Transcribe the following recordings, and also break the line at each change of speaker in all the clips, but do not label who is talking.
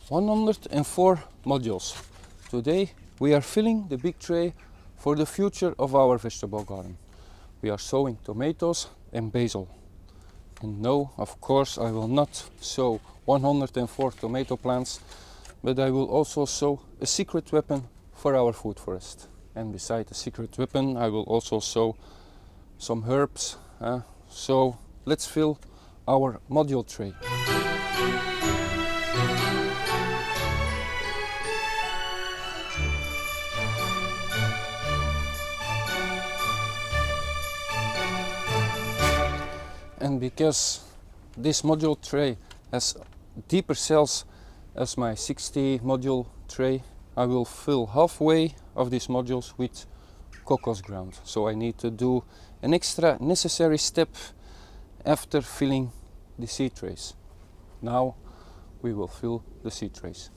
104 modules. Today we are filling the big tray for the future of our vegetable garden. We are sowing tomatoes and basil. And no, of course I will not sow 104 tomato plants, but I will also sow a secret weapon for our food forest. And beside the secret weapon I will also sow some herbs. So let's fill our module tray. And because this module tray has deeper cells as my 60 module tray, I will fill halfway of these modules with cocos ground. So I need to do an extra necessary step after filling the seed trays. Now we will fill the seed trays.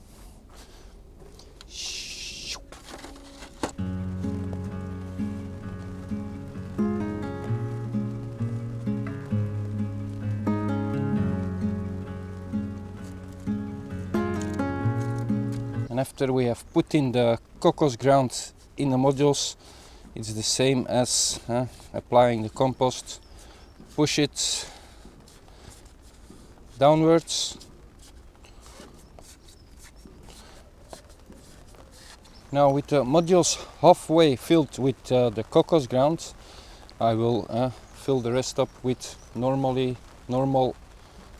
And after we have put in the cocos ground in the modules, it's the same as applying the compost. Push it downwards. Now with the modules halfway filled with the cocos ground, I will fill the rest up with normal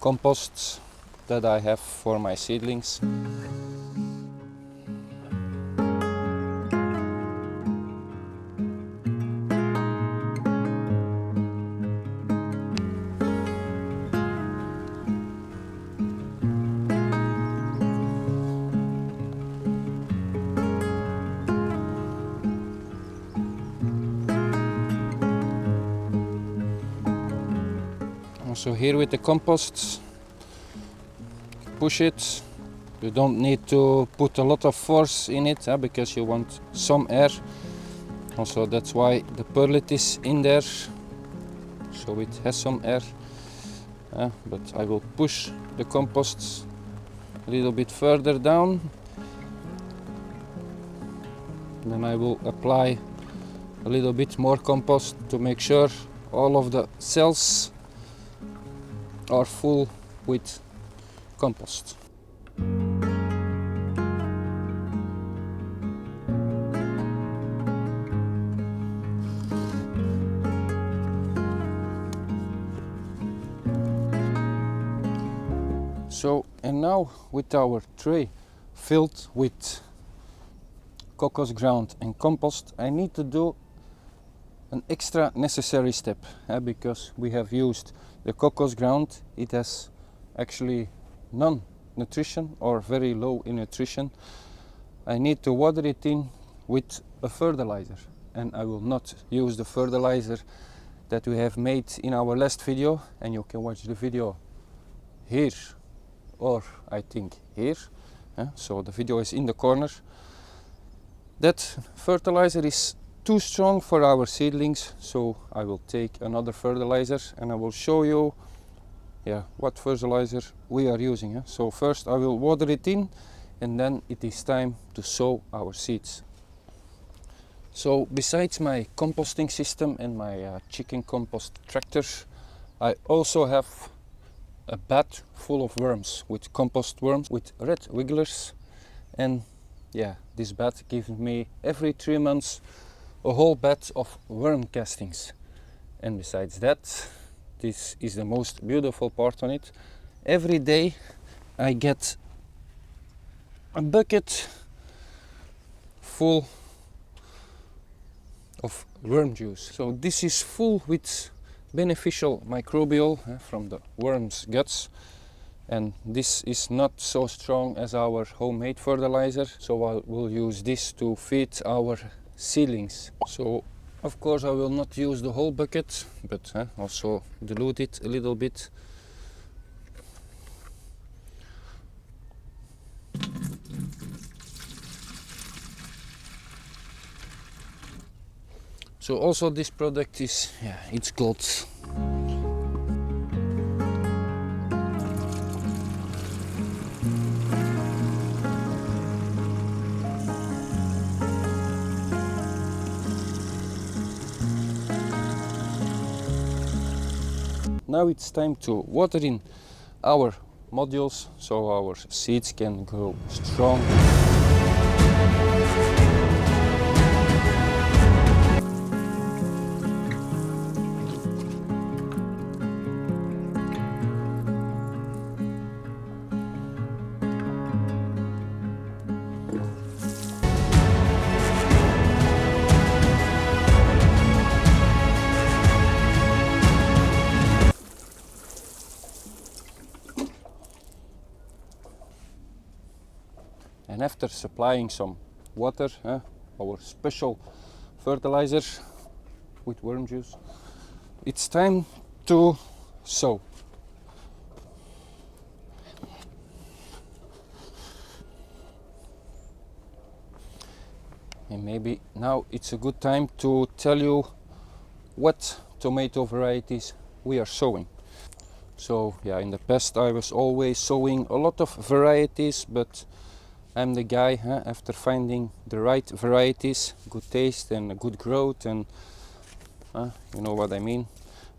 composts that I have for my seedlings. Also here with the compost, push it. You don't need to put a lot of force in it because you want some air. Also that's why the perlet is in there, so it has some air. But I will push the compost a little bit further down. Then I will apply a little bit more compost to make sure all of the cells are full with compost. So, and now with our tray filled with cocos ground and compost, I need to do an extra necessary step because we have used the cocos ground. It has actually none nutrition or very low in nutrition. I need to water it in with a fertilizer, and I will not use the fertilizer that we have made in our last video, and you can watch the video here or I think here. So the video is in the corner. That fertilizer is too strong for our seedlings, so I will take another fertilizer and I will show you what fertilizer we are using. So first I will water it in, and then it is time to sow our seeds. So besides my composting system and my chicken compost tractor, I also have a bat full of worms, with compost worms with red wigglers. And this bat gives me every 3 months a whole bat of worm castings. And besides that, this is the most beautiful part on it. Every day I get a bucket full of worm juice. So this is full with beneficial microbial from the worm's guts. And this is not so strong as our homemade fertilizer, so I will use this to feed our seedlings. So of course I will not use the whole bucket, but also dilute it a little bit. So also this product is, it's called now it's time to water in our modules so our seeds can grow strong. And after supplying some water, our special fertilizer with worm juice, it's time to sow. And maybe now it's a good time to tell you what tomato varieties we are sowing. So yeah, in the past I was always sowing a lot of varieties, but I'm the guy, after finding the right varieties, good taste and a good growth, and you know what I mean,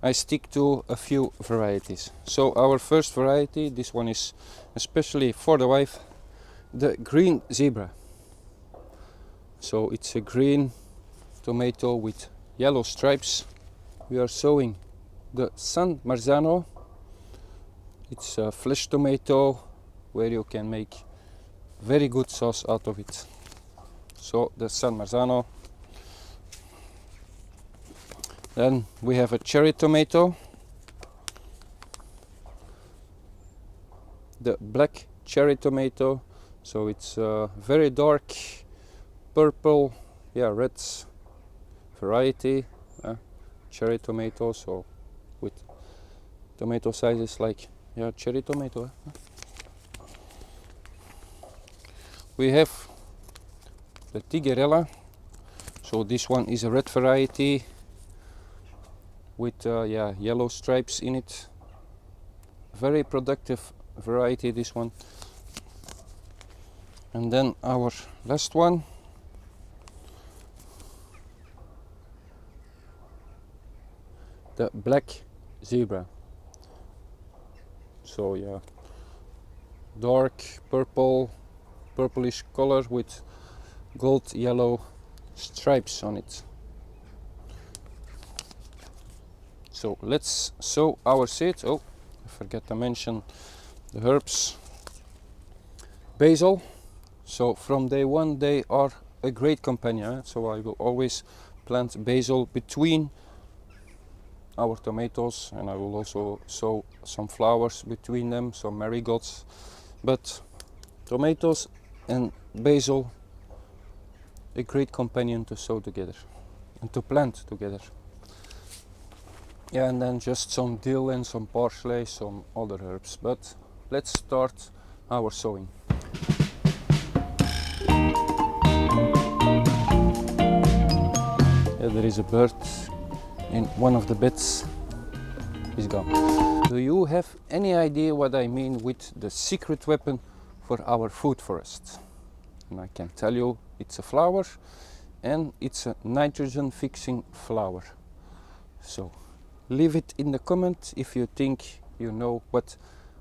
I stick to a few varieties. So our first variety, this one is especially for the wife, the green zebra. So it's a green tomato with yellow stripes. We are sowing the San Marzano. It's a flesh tomato where you can make very good sauce out of it. So the San Marzano. Then we have a cherry tomato, the black cherry tomato. So it's a very dark purple, red variety, cherry tomato. So with tomato sizes like cherry tomato. We have the Tigerella. So this one is a red variety with yellow stripes in it. Very productive variety, this one. And then our last one, the black zebra. So dark purplish color with gold yellow stripes on it. So let's sow our seeds. Oh, I forgot to mention the herbs. Basil. So from day one they are a great companion. So I will always plant basil between our tomatoes, and I will also sow some flowers between them, some marigolds. But tomatoes and basil, a great companion to sow together and to plant together. Yeah, and then just some dill and some parsley, some other herbs. But let's start our sowing. Yeah, there is a bird in one of the beds. He's gone. Do you have any idea what I mean with the secret weapon for our food forest? And I can tell you, it's a flower, and it's a nitrogen fixing flower. So leave it in the comment if you think you know what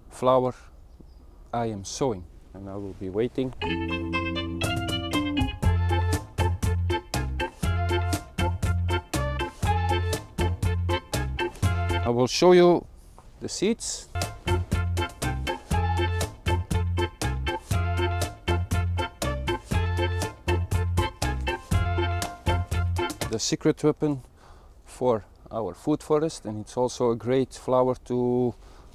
flower I am sowing, and I will be waiting. I will show you the seeds. The secret weapon for our food forest, and it's also a great flower to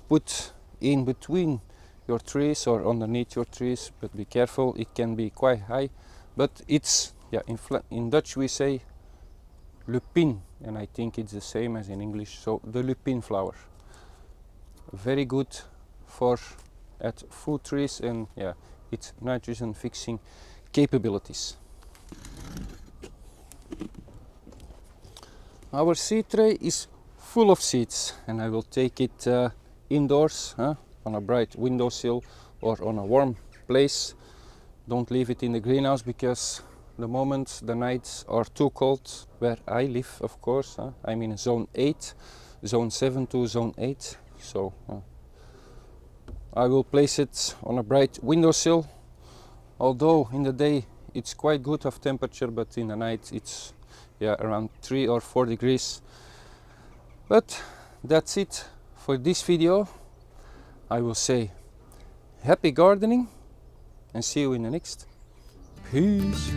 put in between your trees or underneath your trees, but be careful, it can be quite high. But it's, in Dutch we say lupine, and I think it's the same as in English. So the lupine flower, very good for at food trees, and its nitrogen fixing capabilities. Our seed tray is full of seeds, and I will take it indoors on a bright windowsill or on a warm place. Don't leave it in the greenhouse, because the moment the nights are too cold, where I live, of course, I'm in zone 8. zone 7 to zone 8. So I will place it on a bright windowsill, although in the day it's quite good of temperature, but in the night it's around 3 or 4 degrees. But that's it for this video. I will say happy gardening and see you in the next. Peace.